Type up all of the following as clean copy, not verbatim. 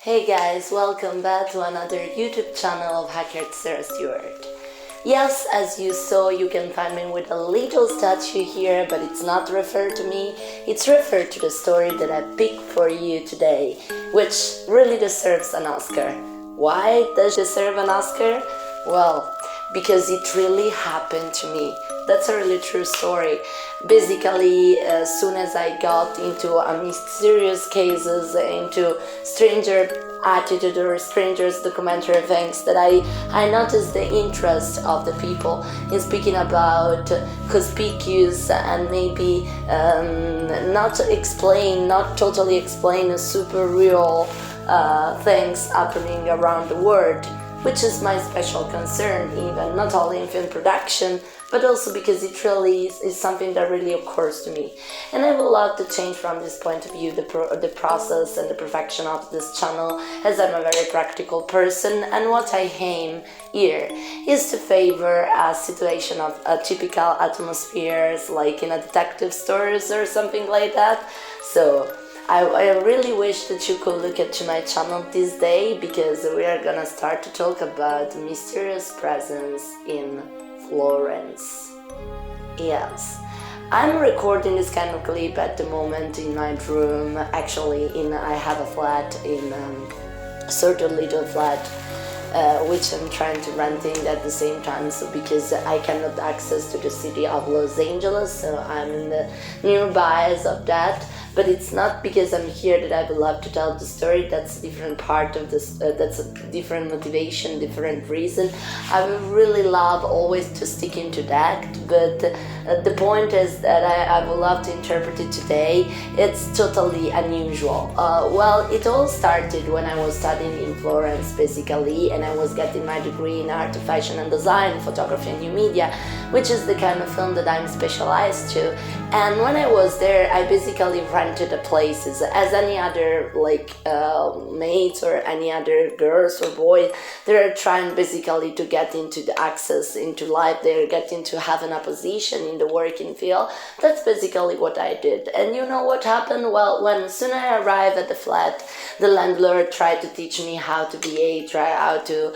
Hey guys, welcome back to another YouTube channel of Hacker Sarah Stewart. Yes, as you saw, you can find me with a little statue here, but it's not referred to me, it's referred to the story that I picked for you today, which really deserves an Oscar. Why does it deserve an Oscar? Well, because it really happened to me. That's a really true story. Basically, as soon as I got into a mysterious cases, into stranger attitude or strangers documentary things, that I noticed the interest of the people in speaking about conspicuous and maybe not totally explain super real things happening around the world, which is my special concern, even not only in film production, but also because it really is something that really occurs to me. And I would love to change from this point of view the process and the perfection of this channel, as I'm a very practical person, and what I aim here is to favor a situation of typical atmospheres, like in a detective stories or something like that. So I really wish that you could look into my channel this day, because we are gonna start to talk about mysterious presence in Florence. Yes, I'm recording this kind of clip at the moment in my room. Actually, I have a flat in a sort of little flat, which I'm trying to renting at the same time. So because I cannot access to the city of Los Angeles, so I'm in the nearby of that. But it's not because I'm here that I would love to tell the story. That's a different part of this, that's a different motivation, different reason. I would really love always to stick into that, but the point is that I would love to interpret it today. It's totally unusual. Well, it all started when I was studying in Florence, basically, and I was getting my degree in art, fashion and design, photography and new media, which is the kind of film that I'm specialized to. And when I was there, I basically rented the places as any other mates or any other girls or boys. They're trying basically to get into the access into life. They're getting to having a position in the working field. That's basically what I did. And you know what happened? Well, when soon I arrived at the flat, the landlord tried to teach me how to behave, how to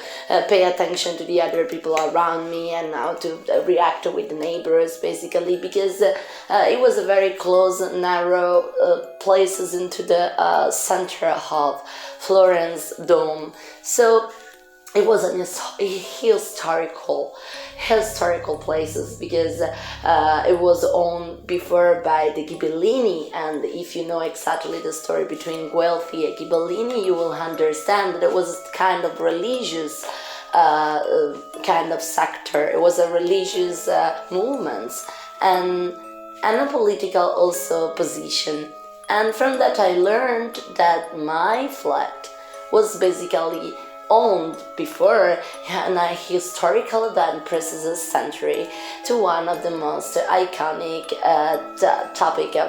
pay attention to the other people around me, and how to react with the neighbors, basically, because it was a very close, narrow places into the center of Florence dome. So it was an historical places, because it was owned before by the Ghibellini, and if you know exactly the story between Guelfi and Ghibellini, you will understand that it was a kind of religious kind of sector. It was a religious movement and a political also position. And from that I learned that my flat was basically owned before in a historical event precious century to one of the most iconic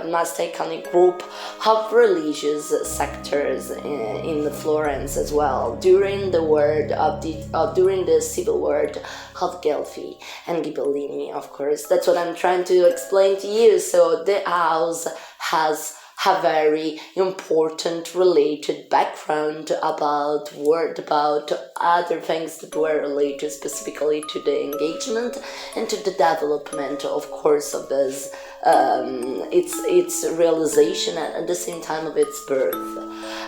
most iconic group of religious sectors in Florence as well, during the civil war of Guelfi and Ghibellini, of course. That's what I'm trying to explain to you. So the house has a very important related background about other things that were related specifically to the engagement and to the development, of course, of this its realization and at the same time of its birth.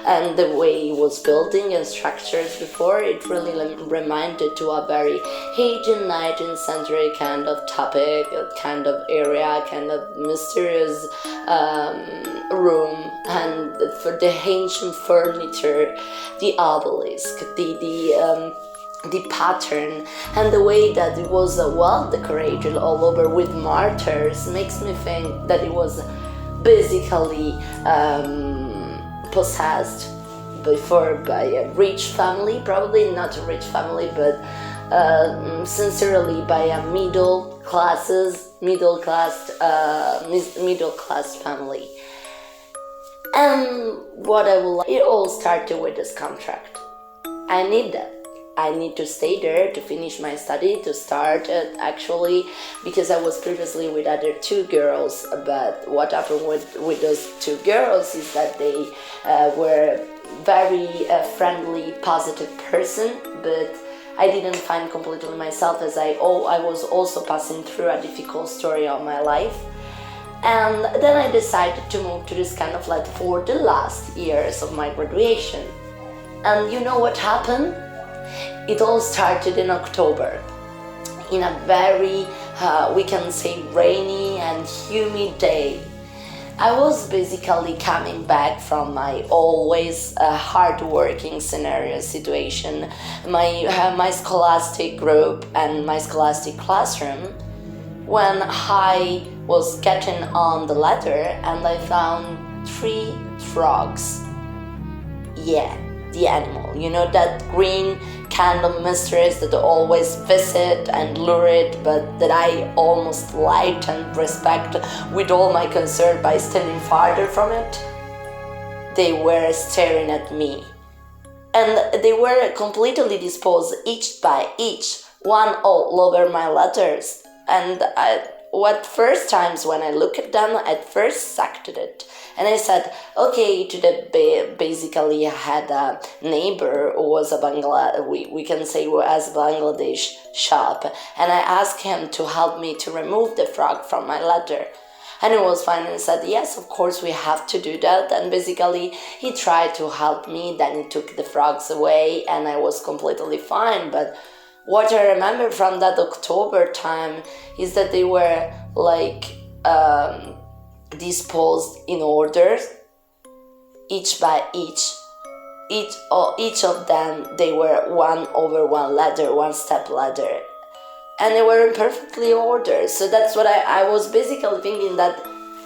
And the way it was building and structured before, it really reminded to a very 18th, 19th century kind of topic, kind of area, kind of mysterious room. And for the ancient furniture, the obelisk, the pattern, and the way that it was well decorated all over with martyrs makes me think that it was basically possessed before by a rich family, probably not a rich family, but sincerely by a middle class family. And it all started with this contract. I need that. I need to stay there to finish my study, to start it actually, because I was previously with other two girls. But what happened with those two girls is that they were very friendly, positive person, but I didn't find completely myself, as I was also passing through a difficult story of my life. And then I decided to move to this kind of flat for the last years of my graduation. And you know what happened? It all started in October, in a very, we can say, rainy and humid day. I was basically coming back from my always hard-working scenario situation, my scholastic group and my scholastic classroom, when I was getting on the ladder and I found 3 frogs. Yeah, the animal, you know, that green kind of mistress that always visit and lure it, but that I almost liked and respect with all my concern by standing farther from it. They were staring at me, and they were completely disposed each by each, one all over my letters. And what first times when I look at them, I first sucked at it. And I said, okay, to the basically I had a neighbor who was we can say was a Bangladesh shop, and I asked him to help me to remove the frog from my letter. And he was fine and said, yes, of course we have to do that. And basically he tried to help me, then he took the frogs away and I was completely fine. But what I remember from that October time is that they were like disposed in order, each by each. Each of them, they were one over one ladder, one step ladder. And they were in perfectly order. So that's what I was basically thinking, that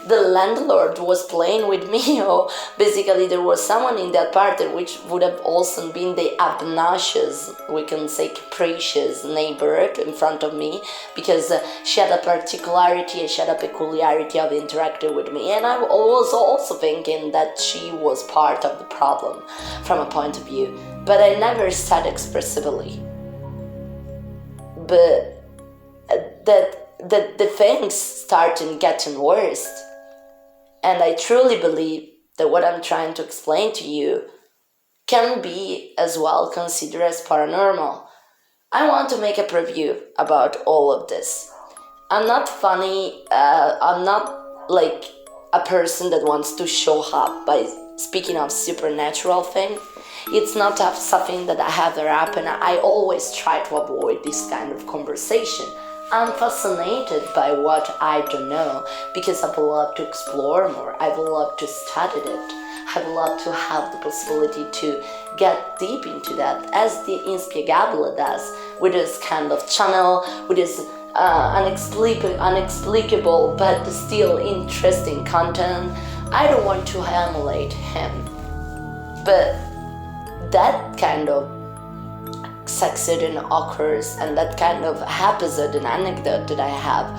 the landlord was playing with me, or basically there was someone in that party which would have also been the obnoxious, we can say capricious neighbor in front of me, because she had a particularity and she had a peculiarity of interacting with me. And I was also thinking that she was part of the problem from a point of view, but I never said expressively. But that the things started getting worse. And I truly believe that what I'm trying to explain to you can be as well considered as paranormal. I want to make a preview about all of this. I'm not funny, I'm not like a person that wants to show up by speaking of supernatural things. It's not something that I have happen. I always try to avoid this kind of conversation. I'm fascinated by what I don't know, because I would love to explore more. I would love to study it. I would love to have the possibility to get deep into that, as the Inspiegabile does, with this kind of channel, with this unexplicable but still interesting content. I don't want to emulate him, but that kind of succeeding occurs, and that kind of episode and anecdote that I have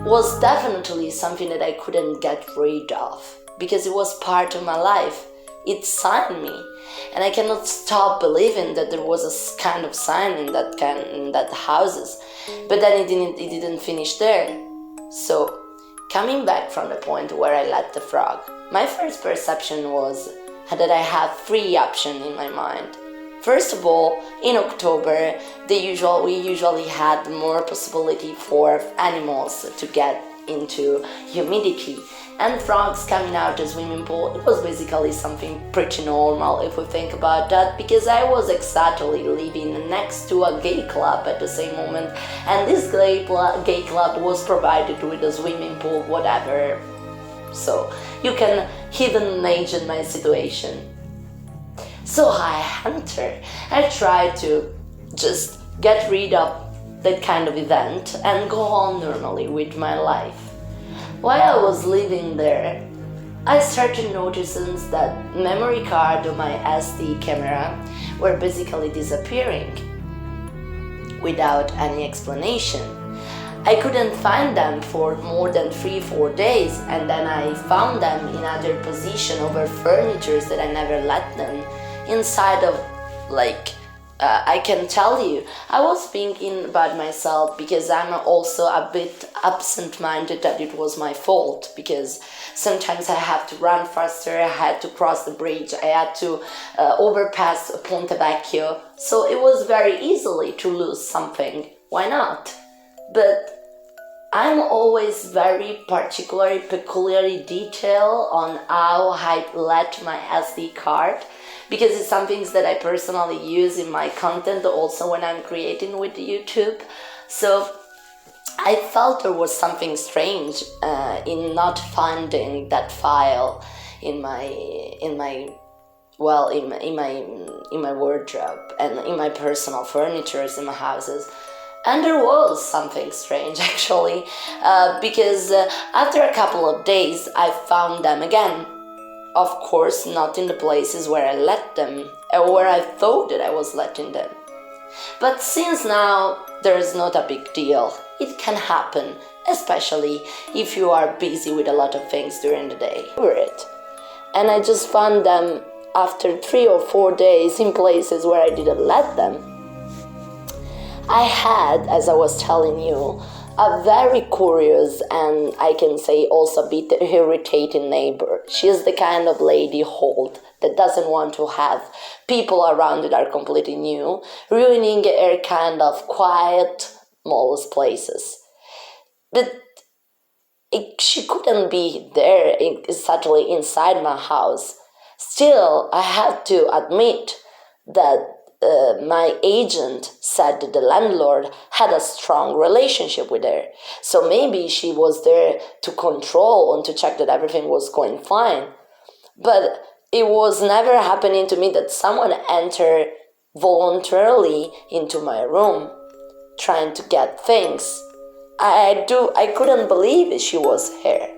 was definitely something that I couldn't get rid of, because it was part of my life. It signed me, and I cannot stop believing that there was a kind of sign in that houses. But then it didn't finish there. So coming back from the point where I let the frog, my first perception was that I had 3 options in my mind. First of all, in October, we usually had more possibility for animals to get into humidity, and frogs coming out of the swimming pool. It was basically something pretty normal if we think about that, because I was exactly living next to a gay club at the same moment, and this gay club was provided with a swimming pool, whatever. So you can even imagine my situation. So I tried to just get rid of that kind of event and go on normally with my life. While I was living there, I started noticing that memory card of my SD camera were basically disappearing without any explanation. I couldn't find them for more than 3-4 days, and then I found them in other position over furnitures that I never let them, inside of like I can tell you, I was thinking about myself because I'm also a bit absent-minded that it was my fault, because sometimes I have to run faster, I had to cross the bridge, I had to overpass Ponte Vecchio, so it was very easily to lose something. Why not? But I'm always very peculiarly detailed on how I let my SD card, because it's some things that I personally use in my content also when I'm creating with YouTube. So I felt there was something strange in not finding that file in my wardrobe and in my personal furnitures in my houses. And there was something strange actually, because after a couple of days I found them again. Of course, not in the places where I let them, or where I thought that I was letting them. But since now there is not a big deal, it can happen, especially if you are busy with a lot of things during the day. And I just found them after 3 or 4 days in places where I didn't let them. I had, as I was telling you, a very curious and I can say also a bit irritating neighbor. She is the kind of lady that doesn't want to have people around that are completely new, ruining her kind of quiet, modest places. But she couldn't be there exactly inside my house. Still, I had to admit that my agent said that the landlord had a strong relationship with her. So maybe she was there to control and to check that everything was going fine. But it was never happening to me that someone entered voluntarily into my room trying to get things. I couldn't believe she was here.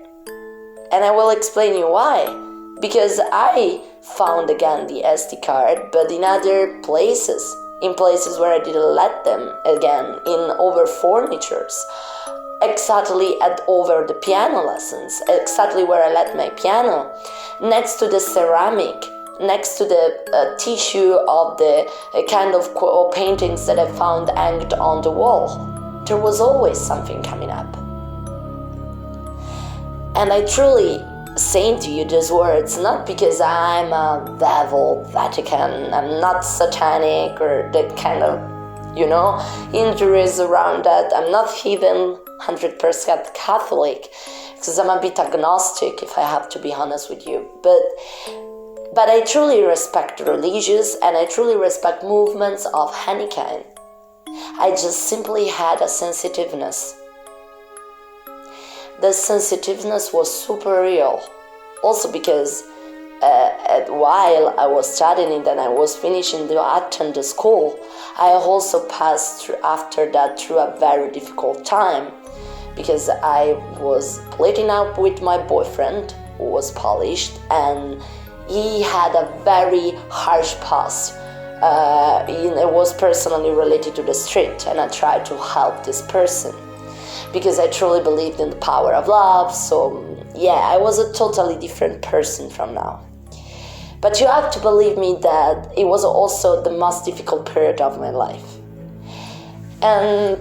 And I will explain you why. Because I found again the SD card, but in other places, in places where I didn't let them again, in over furnitures, exactly at over the piano lessons, exactly where I let my piano, next to the ceramic, next to the tissue of the kind of paintings that I found hanged on the wall. There was always something coming up. And I truly saying to you these words not because I'm a devil, Vatican, I'm not satanic or that kind of, injuries around that. I'm not even 100% Catholic, because I'm a bit agnostic if I have to be honest with you. But I truly respect religious and I truly respect movements of any kind. I just simply had a sensitiveness. The sensitiveness was super real. Also because while I was studying and I was finishing to attend the school, I also passed after that through a very difficult time, because I was splitting up with my boyfriend, who was Polish, and he had a very harsh past. It was personally related to the street, and I tried to help this person because I truly believed in the power of love. So yeah, I was a totally different person from now. But you have to believe me that it was also the most difficult period of my life. And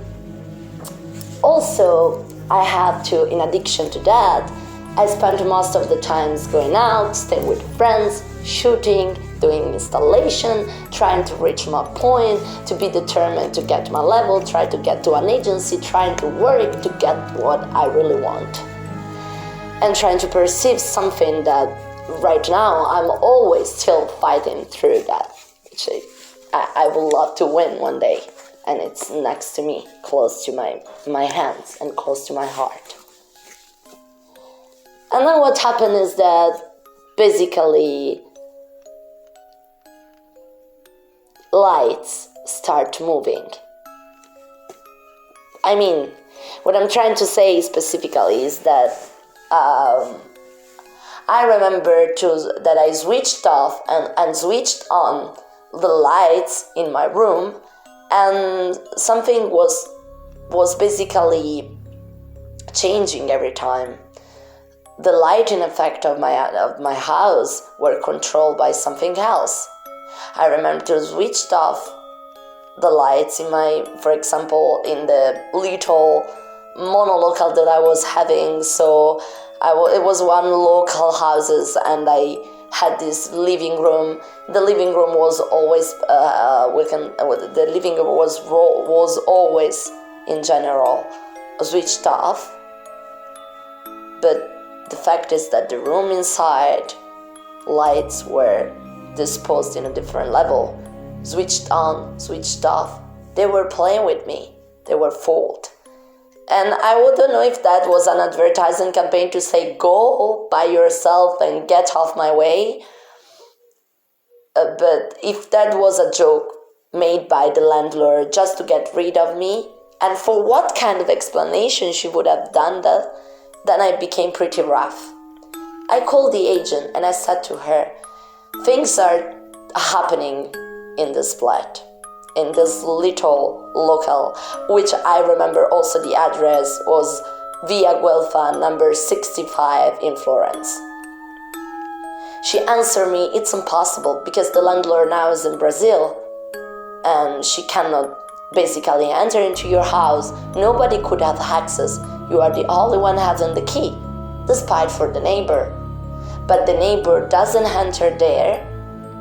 also, I had to, in addition to that, I spent most of the times going out, staying with friends, shooting, doing installation, trying to reach my point, to be determined to get my level, try to get to an agency, trying to work to get what I really want. And trying to perceive something that right now I'm always still fighting through that, which I would love to win one day. And it's next to me, close to my hands and close to my heart. And then what happened is that basically lights start moving. I mean, what I'm trying to say specifically is that I remember that I switched off and switched on the lights in my room, and something was basically changing every time. The lighting effect of my house were controlled by something else. I remember to switch off the lights in for example, in the little monolocal that I was having. So it was one local houses, and I had this living room. The living room was always the living room was always in general switched off. But the fact is that the room inside, lights were disposed in a different level, switched on, switched off. They were playing with me. They were fooled. And I wouldn't know if that was an advertising campaign to say, go by yourself and get off my way. But if that was a joke made by the landlord just to get rid of me, and for what kind of explanation she would have done that, then I became pretty rough. I called the agent and I said to her, things are happening in this flat, in this little local, which I remember also the address was Via Guelfa number 65 in Florence. She answered me, it's impossible because the landlord now is in Brazil and she cannot basically enter into your house. Nobody could have access. You are the only one having the key, despite for the neighbor. But the neighbor doesn't enter there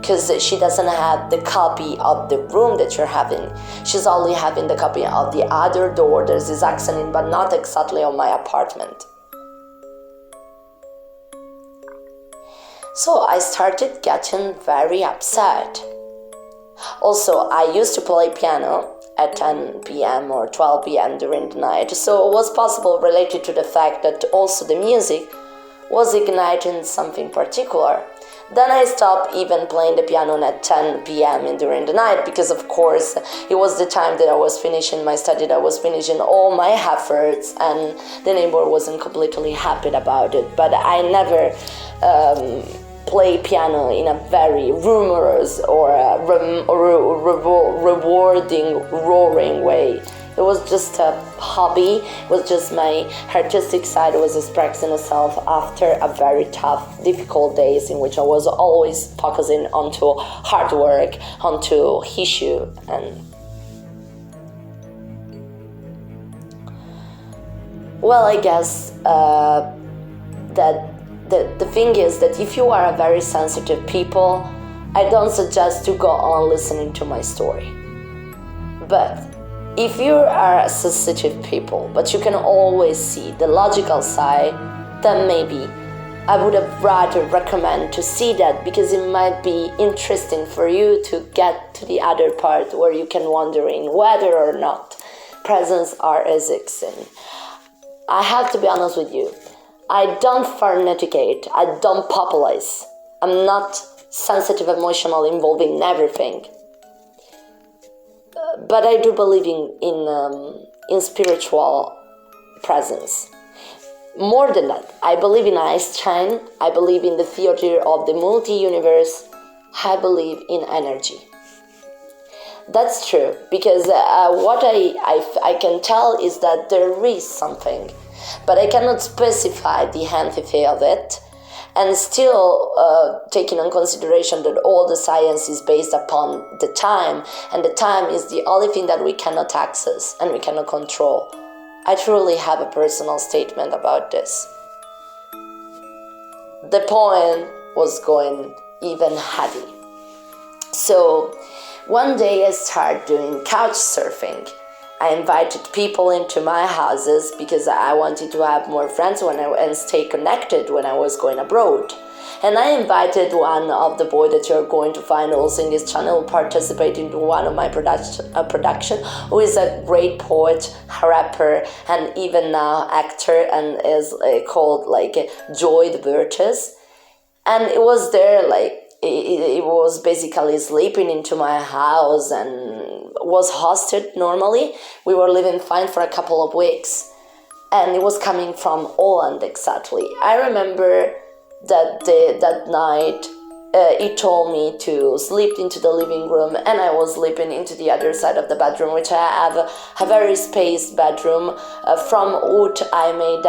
because she doesn't have the copy of the room that you're having. She's only having the copy of the other door. There's this accent, but not exactly on my apartment. So I started getting very upset. Also, I used to play piano at 10 p.m. or 12 p.m. during the night, so it was possible related to the fact that also the music was igniting something particular. Then I stopped even playing the piano at 10 p.m. during the night because, of course, it was the time that I was finishing my study, that I was finishing all my efforts, and the neighbor wasn't completely happy about it. But I never play piano in a very humorous or rewarding, roaring way. It was just a hobby. It was just my artistic side was expressing itself after a very tough, difficult days in which I was always focusing onto hard work, onto issue. And well, I guess that the thing is that if you are a very sensitive people, I don't suggest to go on listening to my story. But if you are a sensitive people, but you can always see the logical side, then maybe I would have rather recommend to see that, because it might be interesting for you to get to the other part where you can wondering whether or not presents are existing. I have to be honest with you. I don't fanaticate, I don't populize. I'm not sensitive, emotional, involved in everything. But I do believe in spiritual presence. More than that, I believe in Einstein, I believe in the theory of the multi-universe, I believe in energy. That's true, because what I can tell is that there is something, but I cannot specify the entity of it, and still taking in consideration that all the science is based upon the time, and the time is the only thing that we cannot access and we cannot control. I truly have a personal statement about this. The poem was going even heavy. So one day I started doing couch surfing. I invited people into my houses because I wanted to have more friends and stay connected when I was going abroad. And I invited one of the boys that you're going to find also in this channel participating in one of my production, who is a great poet, rapper, and even now actor, and is called Joy the Burgess. And it was there it was basically sleeping into my house and was hosted normally. We were living fine for a couple of weeks. And it was coming from Holland exactly. I remember that night he told me to sleep into the living room, and I was sleeping into the other side of the bedroom, which I have a very spaced bedroom from which I made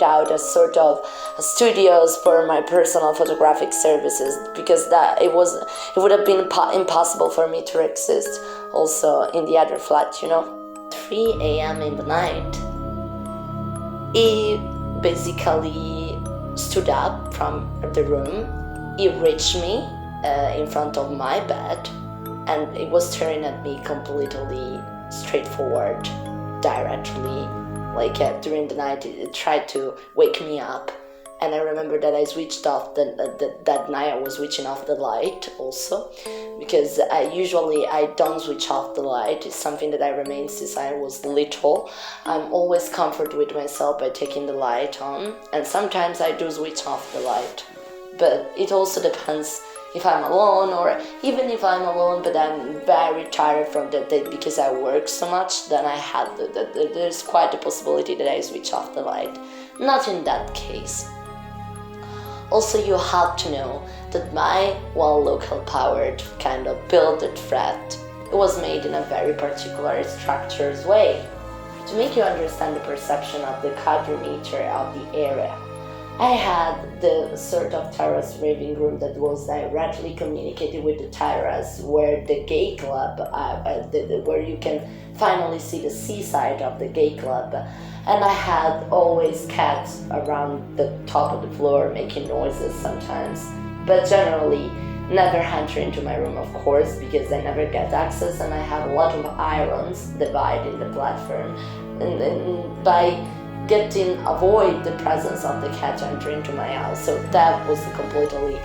out a sort of studios for my personal photographic services, because it would have been impossible for me to exist also in the other flat, 3 a.m. in the night, he basically stood up from the room. He reached me in front of my bed, and he was staring at me completely straightforward, directly. During the night, he tried to wake me up, and I remember that I switched off that night. I was switching off the light also, because I don't switch off the light. It's something that I remained since I was little. I'm always comforted with myself by taking the light on, and sometimes I do switch off the light, but it also depends if I'm alone, or even if I'm alone but I'm very tired from that day because I work so much, then there's quite a possibility that I switch off the light. Not in that case. Also, you have to know that my local powered kind of built thread, it was made in a very particular structured way to make you understand the perception of the quadrimeter of the area. I had the sort of terrace living room that was directly communicated with the terrace where the gay club, where you can finally see the seaside of the gay club. And I had always cats around the top of the floor making noises sometimes, but generally never enter into my room, of course, because I never get access, and I have a lot of irons dividing the platform, and by avoid the presence of the cat entering into my house. So that was a completely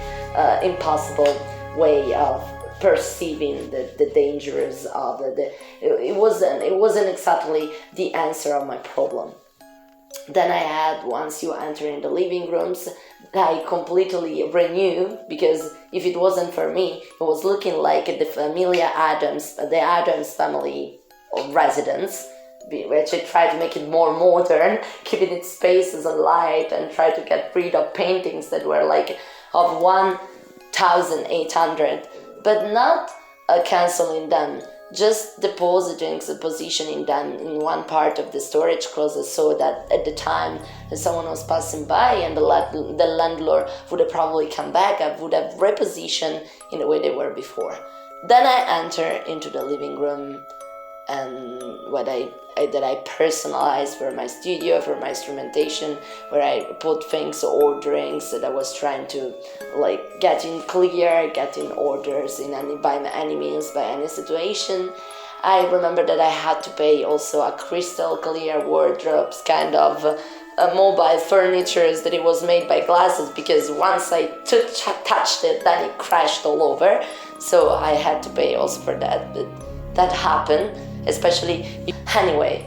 impossible way of perceiving the dangers of it wasn't exactly the answer of my problem. Then I had, once you enter in the living rooms, I completely renew, because if it wasn't for me, it was looking like the Adams family residence, which I tried to make it more modern, keeping its spaces and light, and try to get rid of paintings that were of 1,800, but not canceling them, just positioning them in one part of the storage closet, so that at the time that someone was passing by and the landlord would have probably come back, I would have repositioned in the way they were before. Then I enter into the living room, and what I personalized for my studio, for my instrumentation, where I put things, orderings that I was trying to getting orders by any means, by any situation. I remember that I had to pay also a crystal clear wardrobes, kind of mobile furniture that it was made by glasses, because once I touched it, then it crashed all over. So I had to pay also for that, but that happened. Especially, anyway,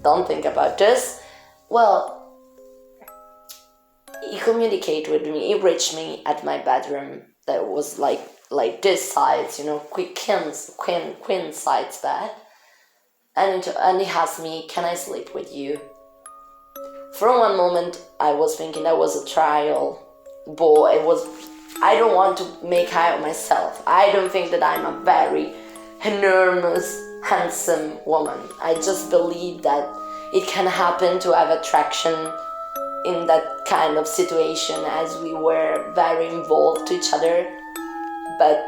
don't think about this. Well, he communicated with me, he reached me at my bedroom that was like this size, queen size bed, and he asked me, can I sleep with you? For one moment, I was thinking that was a trial, but I don't want to make high of myself. I don't think that I'm a very enormous, handsome woman. I just believe that it can happen to have attraction in that kind of situation, as we were very involved to each other. But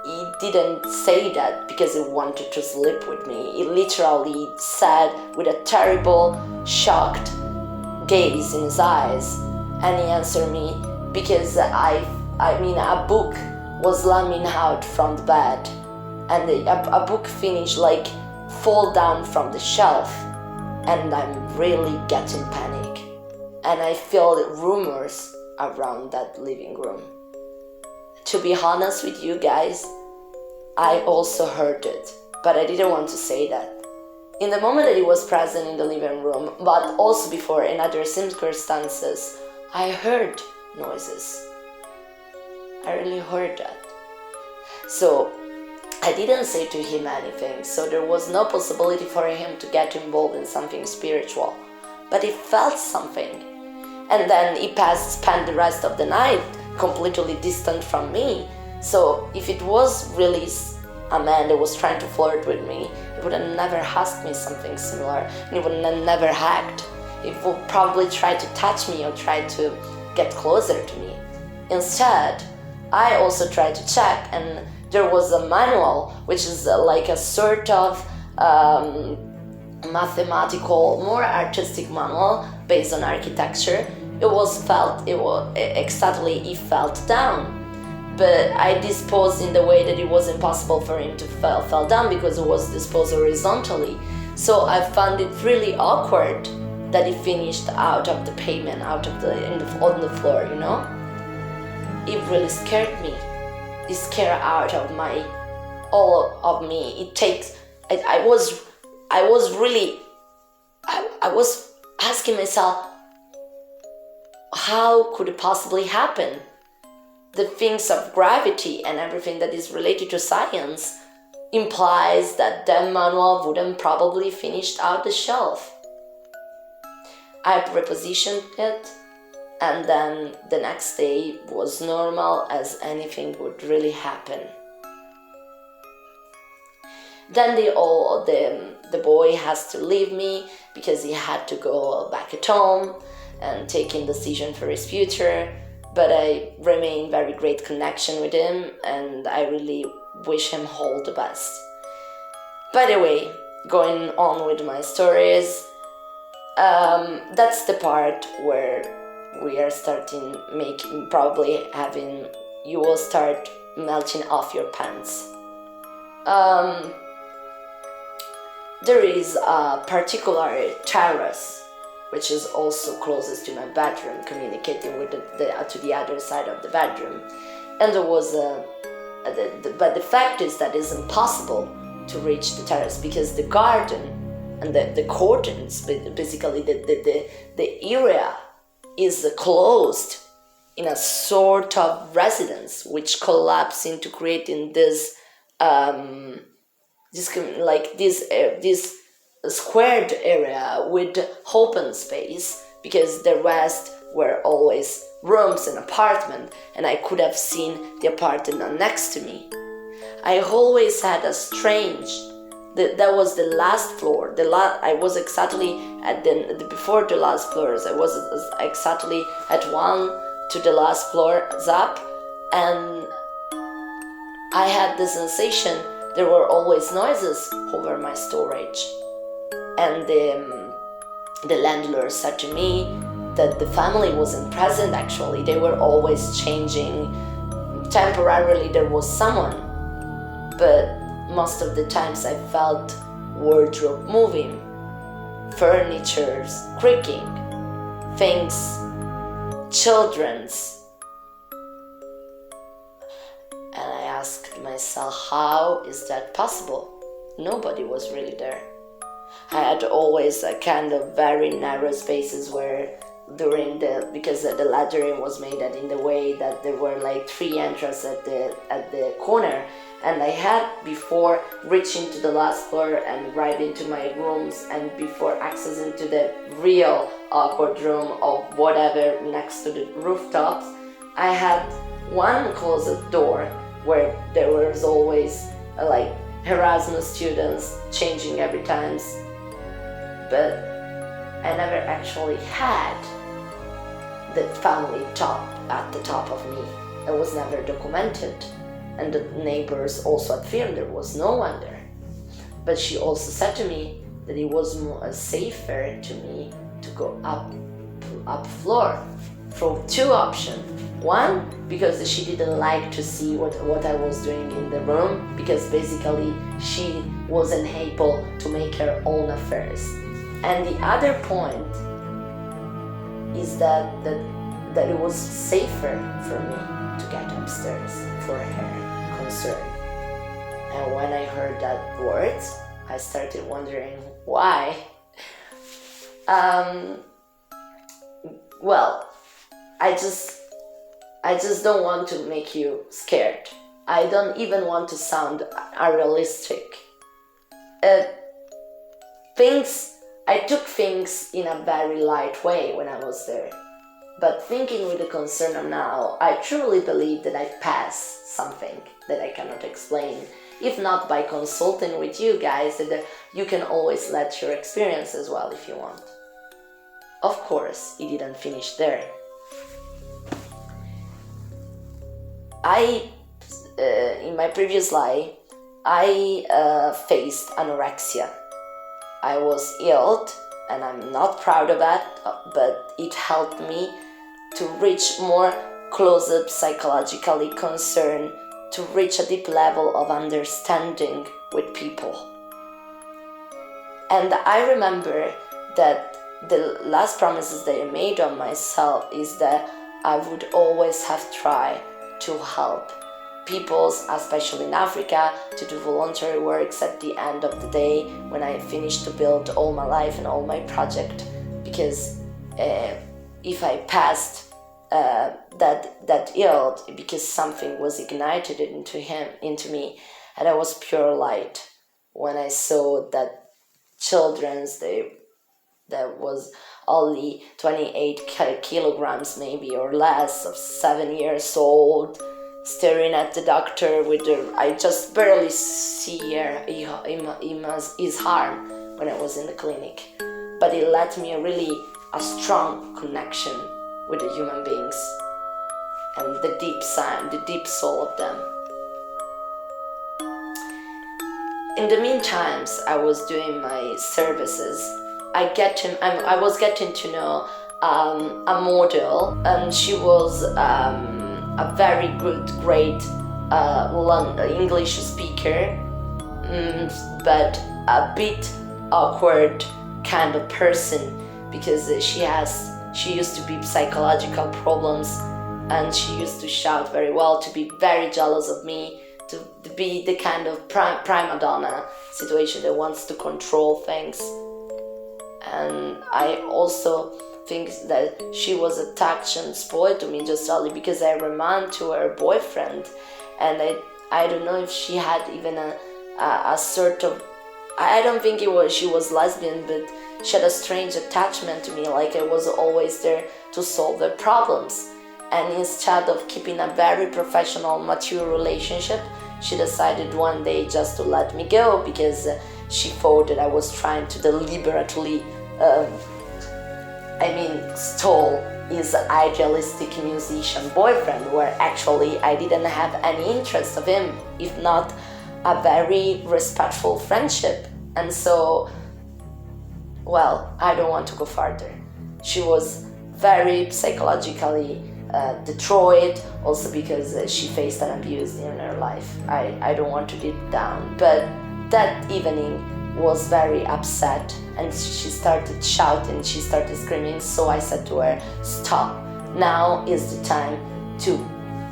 he didn't say that because he wanted to sleep with me. He literally said, with a terrible, shocked gaze in his eyes, and he answered me because a book was slamming out from the bed, and a book finished fall down from the shelf, and I'm really getting panic, and I feel rumors around that living room. To be honest with you guys, I also heard it, but I didn't want to say that. In the moment that he was present in the living room, but also before in other circumstances, I heard noises. I really heard that. So I didn't say to him anything, so there was no possibility for him to get involved in something spiritual. But he felt something. And then he spent the rest of the night completely distant from me. So if it was really a man that was trying to flirt with me, he would have never asked me something similar, and he would have never hacked. He would probably try to touch me or try to get closer to me. Instead, I also tried to check, and there was a manual, which is like a sort of mathematical, more artistic manual based on architecture. It felt down, but I disposed in the way that it was impossible for him to fall down because it was disposed horizontally. So I found it really awkward that he finished out of the pavement, on the floor, you know? It really scared me. It scared out of all of me. I was asking myself, how could it possibly happen? The things of gravity and everything that is related to science implies that the manual wouldn't probably finished out the shelf. I repositioned it, and then the next day was normal as anything would really happen. Then the boy has to leave me because he had to go back at home and taking decision for his future, but I remain very great connection with him, and I really wish him all the best. By the way, going on with my stories, that's the part where we are you will start melting off your pants. There is a particular terrace which is also closest to my bedroom, communicating with to the other side of the bedroom. And there was but the fact is that it's impossible to reach the terrace because the garden and the curtains, basically the area is closed in a sort of residence, which collapse into creating this squared area with open space, because the rest were always rooms and apartment, and I could have seen the apartment next to me. I always had a strange. That was the last floor. I was exactly at before the last floors. I was exactly at one to the last floor up, and I had the sensation there were always noises over my storage. And the landlord said to me that the family wasn't present actually. They were always changing. Temporarily there was someone, but most of the times I felt wardrobe moving, furnitures creaking, things, children's. And I asked myself, how is that possible? Nobody was really there. I had always a kind of very narrow spaces where because the laddering was made in the way that there were like 3 entrances at the corner, and I had, before reaching to the last floor and right into my rooms, and before accessing to the real awkward room or whatever next to the rooftops, I had one closet door where there was always like Erasmus students changing every time, but I never actually had the family at the top of me. It was never documented, and the neighbors also affirmed there was no one there. But she also said to me that it was safer to me to go up floor for 2 options. One, because she didn't like to see what I was doing in the room, because basically she wasn't able to make her own affairs. And the other point is that it was safer for me to get upstairs for her concern. And when I heard that word, I started wondering why. Well, I just don't want to make you scared. I don't even want to sound unrealistic. I took things in a very light way when I was there. But thinking with the concern of now, I truly believe that I passed something that I cannot explain. If not by consulting with you guys, that you can always let your experience as well if you want. Of course, it didn't finish there. In my previous life, I faced anorexia. I was ill, and I'm not proud of that, but it helped me to reach more close-up psychologically concern, to reach a deep level of understanding with people. And I remember that the last promises that I made on myself is that I would always have tried to help people, especially in Africa, to do voluntary works at the end of the day when I finished to build all my life and all my project. Because if I passed that ill, because something was ignited into me, and I was pure light when I saw that that was only 28 kilograms maybe or less, of 7 years old, staring at the doctor I just barely see his arm when I was in the clinic. But it let me a strong connection with the human beings and the deep soul of them. In the meantime, I was doing my services. I was getting to know a model, and she was a very great English speaker, but a bit awkward kind of person, because she used to be psychological problems, and she used to shout very well, to be very jealous of me, to be the kind of prima donna situation that wants to control things. And I also think that she was attached and spoiled to me just only because I remained to her boyfriend, and I don't know if she had even a sort of, I don't think she was lesbian, but she had a strange attachment to me, like I was always there to solve their problems. And instead of keeping a very professional, mature relationship, she decided one day just to let me go, because she thought that I was trying to deliberately stole his idealistic musician boyfriend, where actually I didn't have any interest of him, if not a very respectful friendship. And so, well, I don't want to go further. She was very psychologically destroyed, also because she faced an abuse in her life. I don't want to deep down, but that evening was very upset, and she started shouting, she started screaming. So I said to her, stop, now is the time to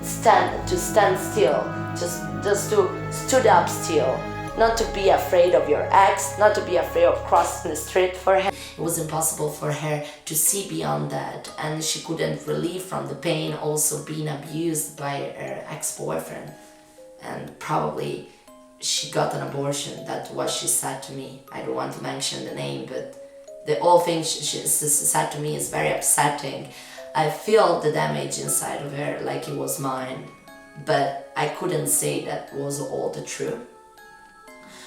stand still, just to stood up still, not to be afraid of your ex, not to be afraid of crossing the street for her. It was impossible for her to see beyond that, and she couldn't relieve from the pain also being abused by her ex-boyfriend. And probably she got an abortion. That's what she said to me. I don't want to mention the name, but the whole thing she said to me is very upsetting. I feel the damage inside of her like it was mine, but I couldn't say that was all the truth.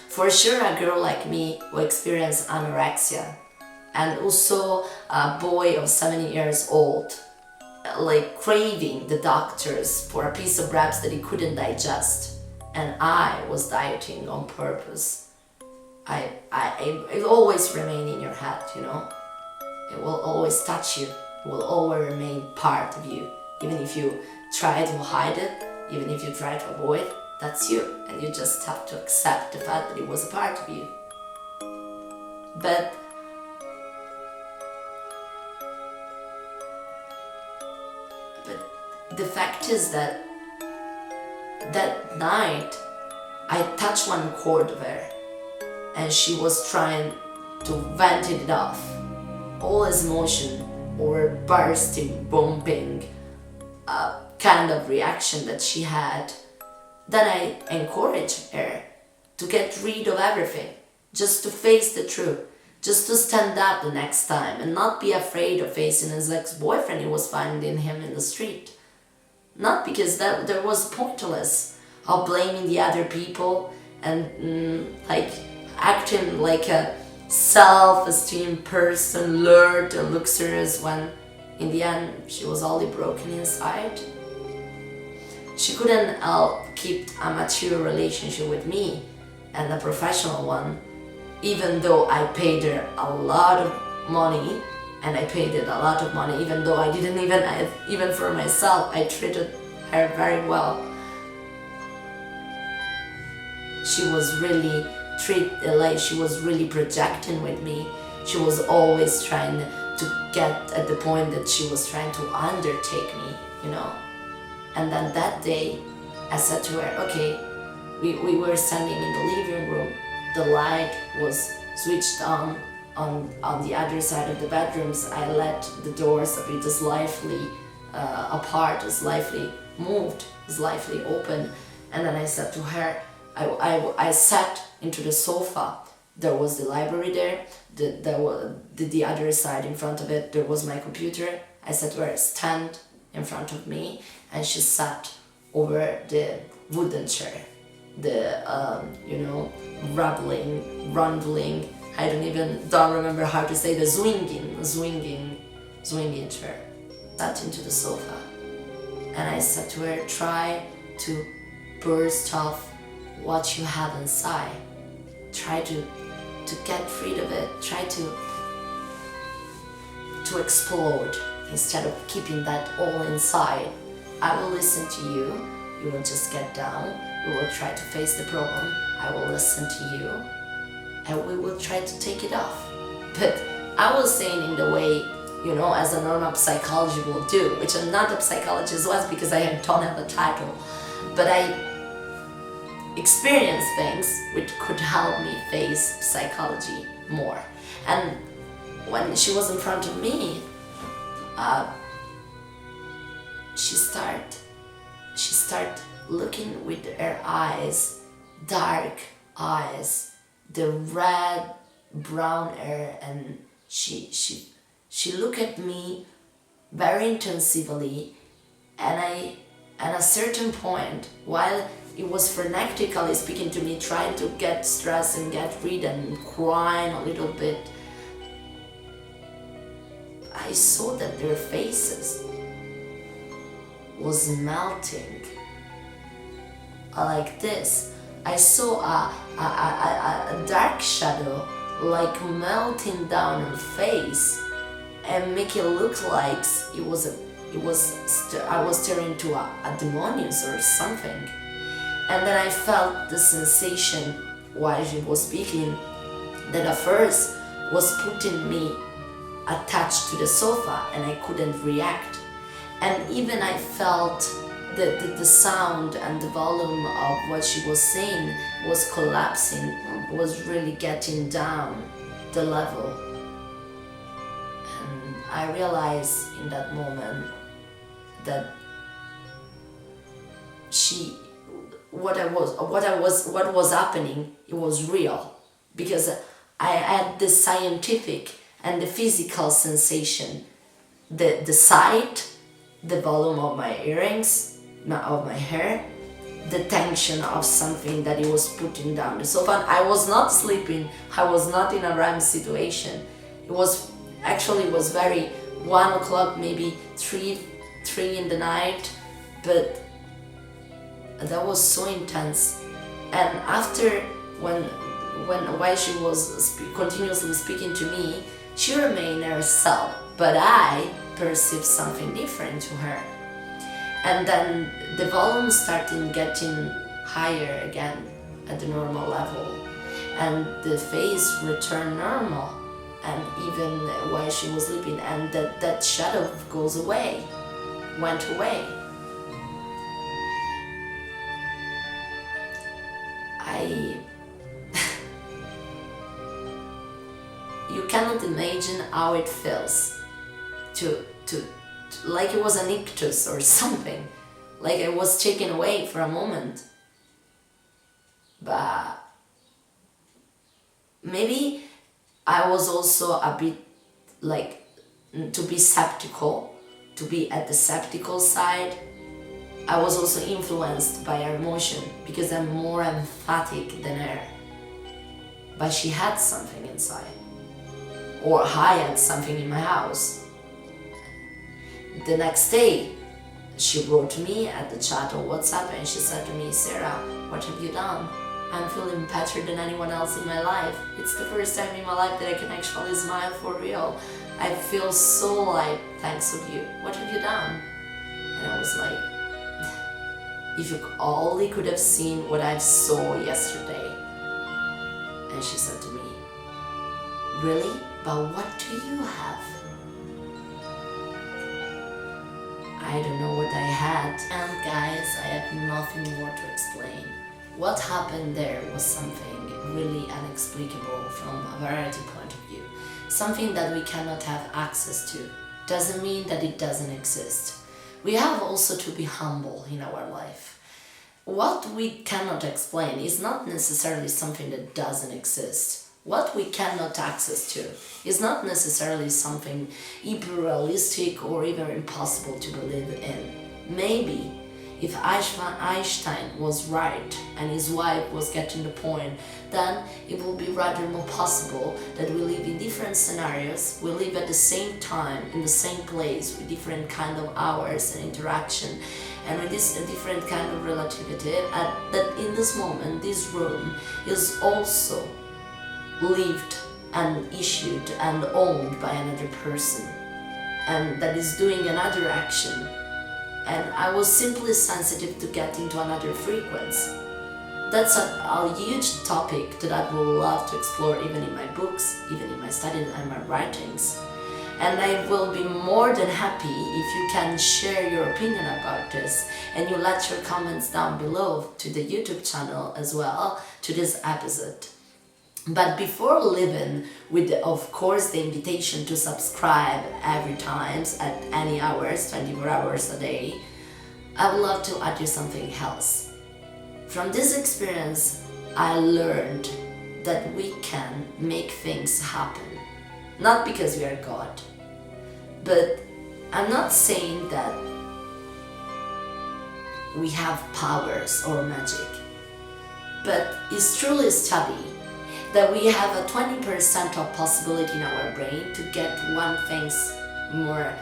For sure, a girl like me who experienced anorexia, and who saw a boy of 7 years old like craving the doctors for a piece of bread that he couldn't digest, and I was dieting on purpose. It always remain in your head, you know. It will always touch you. It will always remain part of you, even if you try to hide it, even if you try to avoid it. That's you, and you just have to accept the fact that it was a part of you. But the fact is that that night I touched one chord of her, and she was trying to vent it off. All his emotion, or bursting, bumping, kind of reaction that she had. Then I encouraged her to get rid of everything, just to face the truth, just to stand up the next time and not be afraid of facing his ex-boyfriend he was finding him in the street. Not because that was pointless of blaming the other people and like acting like a self-esteem person, alert and luxurious, when in the end she was only broken inside. She couldn't keep a mature relationship with me and a professional one, even though I paid her a lot of money, and I paid it a lot of money, even though I didn't even for myself, I treated her very well. She was really she was really projecting with me. She was always trying to get at the point that she was trying to undertake me, you know. And then that day, I said to her, okay, we were standing in the living room. The light was switched on the other side of the bedrooms. I let the doors a bit slightly apart, slightly moved, slightly open. And then I said to her, I sat into the sofa. There was the library there. The other side in front of it, there was my computer. I said to her, stand in front of me, and she sat over the wooden chair. The rumbling. I don't remember how to say the swinging chair. Sat into the sofa, and I said to her, try to burst off what you have inside. Try to get rid of it. Try to explode instead of keeping that all inside. I will listen to you. You will just get down. We will try to face the problem. I will listen to you, and we will try to take it off. But I was saying in the way, as a normal psychology will do, which I'm not a psychologist was because I don't have a title, but I experienced things which could help me face psychology more. And when she was in front of me, she started looking with her eyes, dark eyes, the red brown hair, and she looked at me very intensively, and at a certain point, while it was frenetically speaking to me, trying to get stressed and get rid and crying a little bit, I saw that their faces was melting like this. I saw a dark shadow like melting down her face and make it look like I was staring to a demonius or something. And then I felt the sensation while she was speaking that at first was putting me attached to the sofa and I couldn't react. And even I felt the sound and the volume of what she was saying was collapsing, was really getting down the level. And I realized in that moment that what was happening, it was real, because I had the scientific and the physical sensation, the sight, the volume of my earrings, of my hair, the tension of something that it was putting down the sofa. I was not sleeping, I was not in a REM situation. It was very 1 o'clock, maybe 3 in the night, but that was so intense. And after, while she was continuously speaking to me, she remained herself, but I perceived something different to her. And then the volume started getting higher again at the normal level, and the face returned normal, and even while she was sleeping, and that shadow went away. You cannot imagine how it feels to like it was an ictus or something, like I was taken away for a moment. But maybe I was also a bit like to be skeptical, to be at the skeptical side. I was also influenced by her emotion because I'm more emphatic than her. But she had something inside, or I had something in my house. The next day, she wrote to me at the chat or WhatsApp and she said to me, Sarah, what have you done? I'm feeling better than anyone else in my life. It's the first time in my life that I can actually smile for real. I feel so alive thanks to you. What have you done? And I was like, if you only could have seen what I saw yesterday. And she said to me, really? But what do you have? I don't know what I had. And guys, I have nothing more to explain. What happened there was something really inexplicable from a variety point of view. Something that we cannot have access to. Doesn't mean that it doesn't exist. We have also to be humble in our life. What we cannot explain is not necessarily something that doesn't exist. What we cannot access to is not necessarily something hyper-realistic or even impossible to believe in. Maybe if Einstein was right and his wife was getting the point, then it will be rather more possible that we live in different scenarios, we live at the same time, in the same place, with different kind of hours and interaction, and with this different kind of relativity, and that in this moment, this room is also lived and issued and owned by another person, and that is doing another action. And I was simply sensitive to get into another frequency. That's a huge topic that I would love to explore even in my books, even in my studies and my writings. And I will be more than happy if you can share your opinion about this and you let your comments down below to the YouTube channel as well, to this episode. But before leaving with, of course, the invitation to subscribe every time at any hours, 24 hours a day, I would love to add you something else. From this experience, I learned that we can make things happen. Not because we are God, but I'm not saying that we have powers or magic, but it's truly a study that we have a 20% of possibility in our brain to get one things more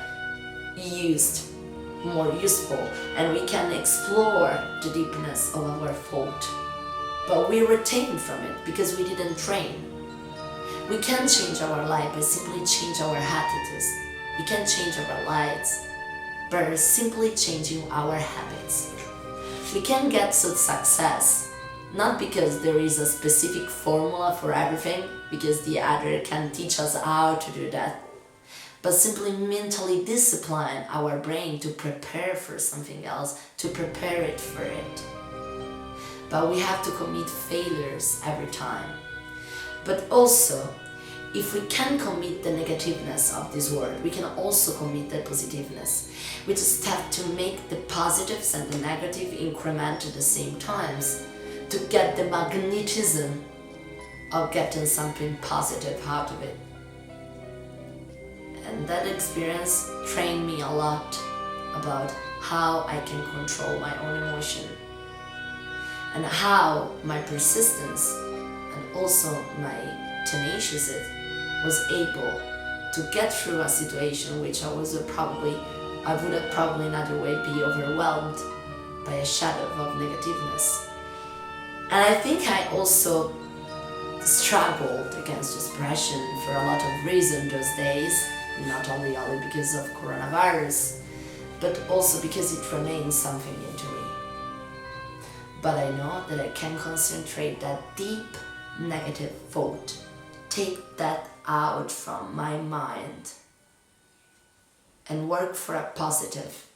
useful, and we can explore the deepness of our thought. But we retain from it because we didn't train. We can change our life by simply change our attitudes. We can change our lives by simply changing our habits. We can get to success not because there is a specific formula for everything, because the other can teach us how to do that, but simply mentally discipline our brain to prepare for something else, to prepare it for it. But we have to commit failures every time. But also, if we can commit the negativeness of this world, we can also commit the positiveness. We just have to make the positives and the negative increment at the same times, to get the magnetism of getting something positive out of it. And that experience trained me a lot about how I can control my own emotion, and how my persistence and also my tenaciousness was able to get through a situation which I would have probably in other way be overwhelmed by a shadow of negativeness. And I think I also struggled against depression for a lot of reasons those days, not only because of coronavirus, but also because it remains something into me. But I know that I can concentrate that deep negative thought, take that out from my mind, and work for positive,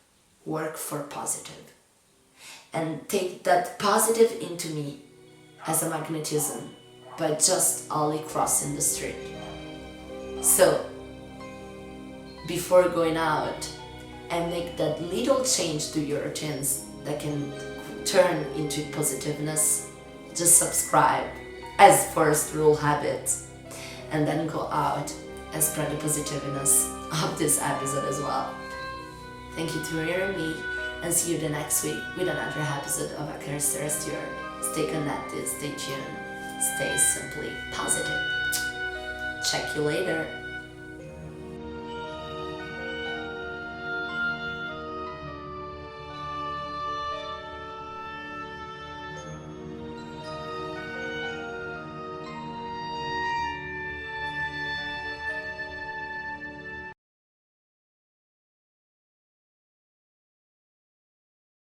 and take that positive into me as a magnetism by just only crossing the street. So, before going out and make that little change to your routines that can turn into positiveness, just subscribe as first rule habit. and then go out and spread the positiveness of this episode as well. Thank you to hearing me, and see you the next week with another episode of Sarah Stewart. Stay connected, stay tuned, stay simply positive. Check you later.